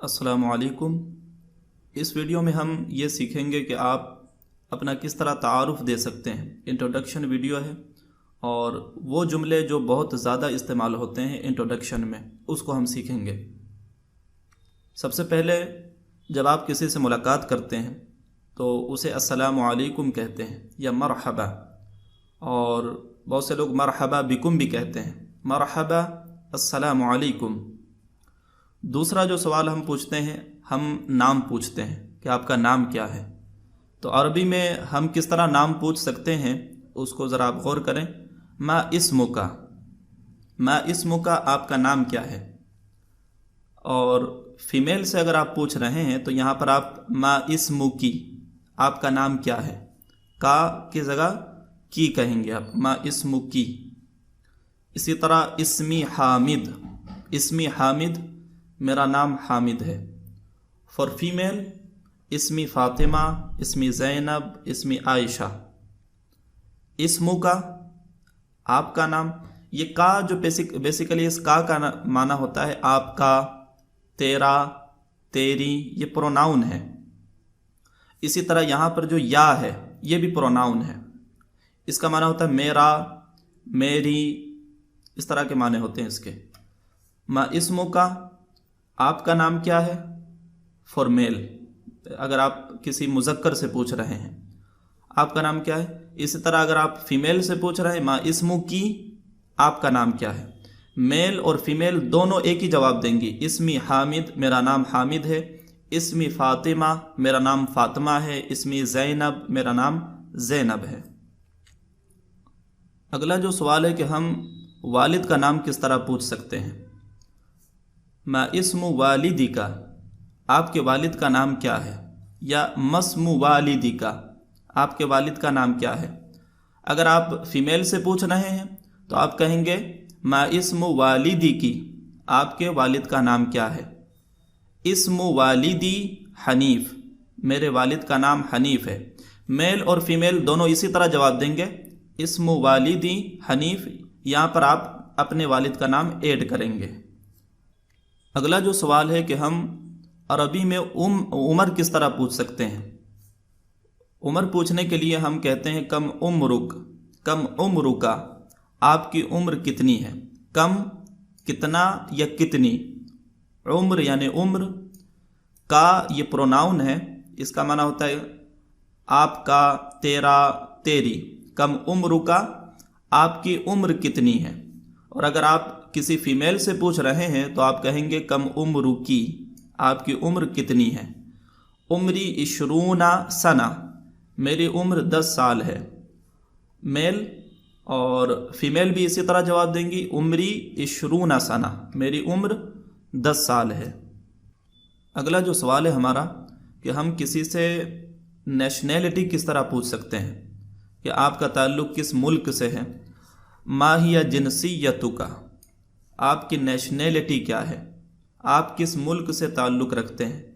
अस्सलामु अलैकुम। इस वीडियो में हम ये सीखेंगे कि आप अपना किस तरह तारुफ़ दे सकते हैं। इंट्रोडक्शन वीडियो है और वो जुमले जो बहुत ज़्यादा इस्तेमाल होते हैं इंट्रोडक्शन में, उसको हम सीखेंगे। सबसे पहले जब आप किसी से मुलाकात करते हैं तो उसे अस्सलामु अलैकुम कहते हैं या मरहबा, और बहुत से लोग मरहबा बिकुम भी कहते हैं। मरहबा अस्सलामु अलैकुम। दूसरा जो सवाल हम पूछते हैं, हम नाम पूछते हैं कि आपका नाम क्या है। तो अरबी में हम किस तरह नाम पूछ सकते हैं उसको ज़रा आप गौर करें। मा इस्मुका, मा इस्मुका, आपका नाम क्या है। और फीमेल से अगर आप पूछ रहे हैं तो यहाँ पर आप मा इस्मुकी, आपका नाम क्या है, का की जगह की कहेंगे आप, मा इस्मुकी। इसी तरह इस्मी हामिद, इस्मी हामिद, मेरा नाम हामिद है। फॉर फीमेल इस्मी फ़ातिमा, इस्मी ज़ैनब, इस्मी आयशा। इस्मु का, आपका नाम। ये का जो बेसिकली इस का माना होता है आपका, तेरा, तेरी, ये प्रोनाउन है। इसी तरह यहाँ पर जो या है ये भी प्रोनाउन है। इसका माना होता है मेरा, मेरी, इस तरह के माने होते हैं इसके। मा इस्मु का, आपका नाम क्या है। फॉर मेल, अगर आप किसी मुज़क्कर से पूछ रहे हैं आपका नाम क्या है। इसी तरह अगर आप फीमेल से पूछ रहे हैं मा इस्मु की, आपका नाम क्या है। मेल और फीमेल दोनों एक ही जवाब देंगी। इस्मी हामिद, मेरा नाम हामिद है। इस्मी फ़ातिमा, मेरा नाम फ़ातिमा है। इस्मी ज़ैनब, मेरा नाम ज़ैनब है। अगला जो सवाल है कि हम वालिद का नाम किस तरह पूछ सकते हैं। मा इस्मु वालिदी का, आपके वालिद का नाम क्या है। या मस्मु वालिदी का, आपके वालिद का नाम क्या है। अगर आप फीमेल से पूछ रहे हैं तो आप कहेंगे मा इस्मु वालिदी की, आपके वालिद का नाम क्या है। इस्मु वालिदी हनीफ, मेरे वालिद का नाम हनीफ है। मेल और फीमेल दोनों इसी तरह जवाब देंगे, इस्मु वालिदी हनीफ। यहाँ पर आप अपने वालिद का नाम ऐड करेंगे। अगला जो सवाल है कि हम अरबी में उम्र किस तरह पूछ सकते हैं। उम्र पूछने के लिए हम कहते हैं कम उम्रुक, कम उम्रुका, आपकी उम्र कितनी है। कम कितना या कितनी, उम्र यानी उम्र, का ये प्रोनाउन है, इसका माना होता है आपका, तेरा, तेरी। कम उम्रुका, आपकी उम्र कितनी है। और अगर आप किसी फीमेल से पूछ रहे हैं तो आप कहेंगे कम उम्र की, आपकी उम्र कितनी है। उम्री इशरूना सना, मेरी उम्र 10 साल है। मेल और फीमेल भी इसी तरह जवाब देंगी, उम्री इशरूना सना, मेरी उम्र 10 साल है। अगला जो सवाल है हमारा कि हम किसी से नेशनैलिटी किस तरह पूछ सकते हैं कि आपका ताल्लुक़ किस मुल्क से है। माहिया जिनसियतुका, आपकी नेशनैलिटी क्या है, आप किस मुल्क से ताल्लुक़ रखते हैं।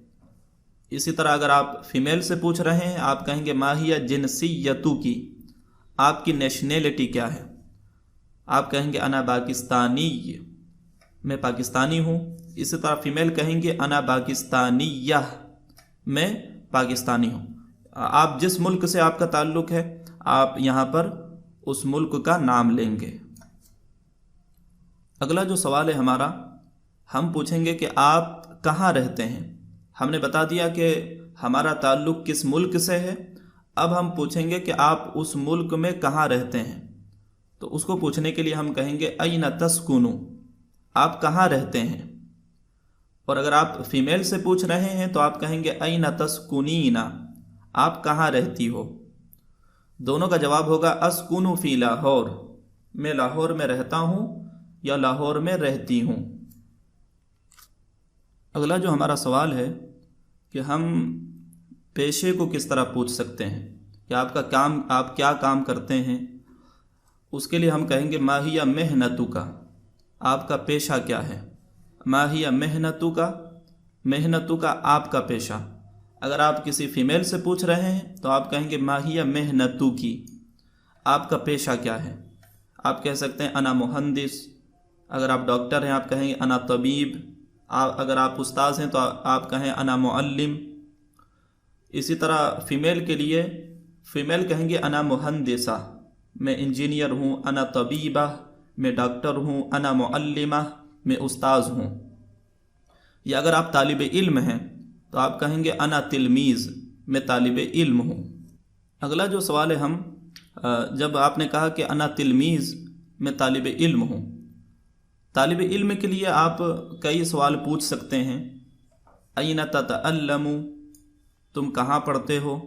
इसी तरह अगर आप फीमेल से पूछ रहे हैं आप कहेंगे माहिया जिनसियतु की, आपकी नेशनैलिटी क्या है। आप कहेंगे अना पाकिस्तानी, मैं पाकिस्तानी हूँ। इसी तरह फीमेल कहेंगे अना पाकिस्तानिया, मैं पाकिस्तानी हूँ। आप जिस मुल्क से आपका ताल्लुक़ है आप यहाँ पर उस मुल्क का नाम लेंगे। अगला जो सवाल है हमारा, हम पूछेंगे कि आप कहाँ रहते हैं। हमने बता दिया कि हमारा ताल्लुक़ किस मुल्क से है। अब हम पूछेंगे कि आप उस मुल्क में कहाँ रहते हैं। तो उसको पूछने के लिए हम कहेंगे अयना तस्कुनु, आप कहाँ रहते हैं। और अगर आप फीमेल से पूछ रहे हैं तो आप कहेंगे अयना तस्कुनीना, आप कहाँ रहती हो। दोनों का जवाब होगा अस्कुनु फ़ी लाहौर, मैं लाहौर में रहता हूँ या लाहौर में रहती हूँ। अगला जो हमारा सवाल है कि हम पेशे को किस तरह पूछ सकते हैं कि आपका काम, आप क्या काम करते हैं। उसके लिए हम कहेंगे माहिया मेहनतु का, आपका पेशा क्या है। माहिया मेहनतु का, मेहनतु का आपका पेशा। अगर आप किसी फीमेल से पूछ रहे हैं तो आप कहेंगे माहिया मेहनतु की, आपका पेशा क्या है। आप कह सकते हैं अना मुहंदिस, अगर आप डॉक्टर हैं आप कहेंगे अना तबीब, اگر آپ استاذ ہیں تو آپ کہیں انا معلم. اسی طرح فیمیل کے لیے فیمیل کہیں گے انا مہندسہ، میں انجینئر ہوں. انا طبیبہ، میں ڈاکٹر ہوں. انا معلمہ، میں استاذ ہوں. یا اگر آپ طالب علم ہیں تو آپ کہیں گے انا تلمیذ، میں طالب علم ہوں. اگلا جو سوال ہے جب آپ نے کہا کہ انا تلمیذ، میں طالب علم ہوں، طالب علم کے لیے آپ کئی سوال پوچھ سکتے ہیں. این تتعلم، تم کہاں پڑھتے ہو.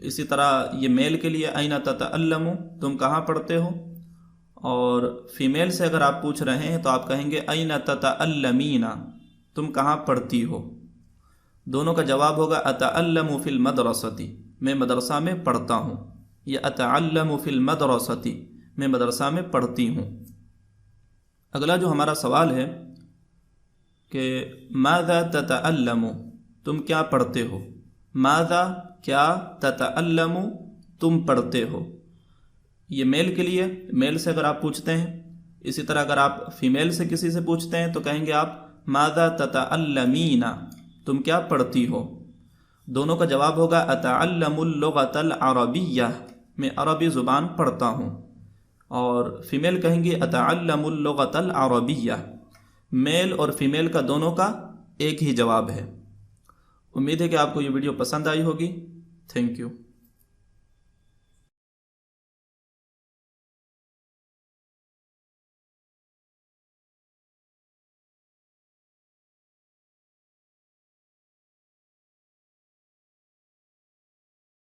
اسی طرح یہ میل کے لیے این تتعلم، تم کہاں پڑھتے ہو. اور فیمیل سے اگر آپ پوچھ رہے ہیں تو آپ کہیں گے این تتعلمین، تم کہاں پڑھتی ہو. دونوں کا جواب ہوگا اتعلم فی المدرسۃ، میں مدرسہ میں پڑھتا ہوں. یا اتعلم فی المدرسۃ، میں مدرسہ میں پڑھتی ہوں. اگلا جو ہمارا سوال ہے کہ ماذا تتعلم، تم کیا پڑھتے ہو. ماذا، کیا، تتعلم، تم پڑھتے ہو. یہ میل کے لیے، میل سے اگر آپ پوچھتے ہیں. اسی طرح اگر آپ فیمیل سے کسی سے پوچھتے ہیں تو کہیں گے آپ ماذا تتعلمین، تم کیا پڑھتی ہو. دونوں کا جواب ہوگا اتعلم اللغۃ العربیہ، میں عربی زبان پڑھتا ہوں. اور فیمیل کہیں گے اتعلم اللغۃ العربیہ. میل اور فیمیل کا دونوں کا ایک ہی جواب ہے. امید ہے کہ آپ کو یہ ویڈیو پسند آئی ہوگی. Thank you.